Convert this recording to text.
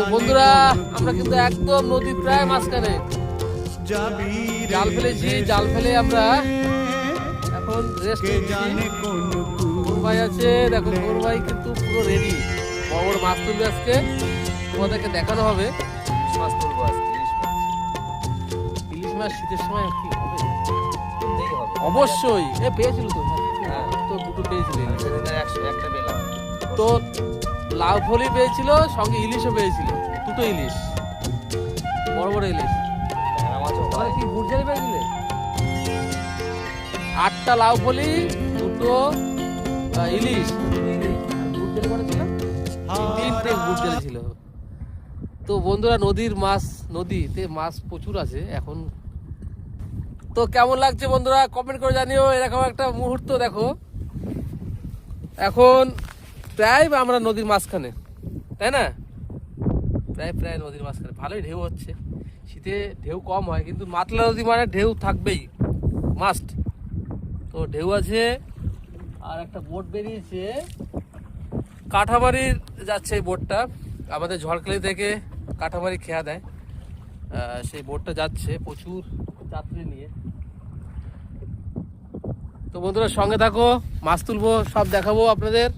তো বন্ধুরা আমরা কিন্তু একদম নদীর প্রায় মাঝখানে জাল ফেলেছি। জাল ফেলে আমরা এখন রেস্ট নিচ্ছি। কোন ভাই আছে দেখো, কোন ভাই কিন্তু পুরো রেডি, বড় বড় মাছ তুলবে আজকে, তোমাদেরকে দেখানো হবে। মাছ তুলবো আজকে, ইলিশ মাছ শীতের সময় কি হবে? তুলতেই হবে অবশ্যই। এ পেয়েছিল তো, হ্যাঁ। তো দুটো পেয়েছিল। সেদিনে একটা পেলাম। তো লাউ ফলি পেয়েছিল, সঙ্গে ইলিশও পেয়েছিল, দুটো ইলিশ, বড় বড় ইলিশ। ট্যাংরা মাছও তাহলে হয়। কি গুড়জালি পেয়েছিলে? 8টা লাউ ফলি, দুটো ইলিশ, গুড়জালি করেছিল, 3টে গুড়জালি ছিল। তো বন্ধুরা নদীর মাছ, নদীতে মাছ প্রচুর আছে এখন। তো কেমন লাগছে বন্ধুরা কমেন্ট করে জানিও। এরকম একটা মুহূর্ত দেখো, এখন প্রায় আমরা নদীর মাঝখানে, তাই না? প্রায় নদীর মাঝখানে ভালোই ঢেউ হচ্ছে। শীতে ঢেউ কম হয়, কিন্তু মাতলা নদী মানে ঢেউ থাকবেই, মাস্ট। তো ঢেউ আছে। আর একটা বোট বেরিয়েছে, কাঠামারির যাচ্ছে এই বোটটা, আমাদের ঝড়খালি থেকে কাঠামারি খেয়া দেয়, সেই বোটটা যাচ্ছে প্রচুর যাত্রী নিয়ে। তো বন্ধুরা সঙ্গে থাকো, মাছ তুলবো, সব দেখাবো আপনাদের।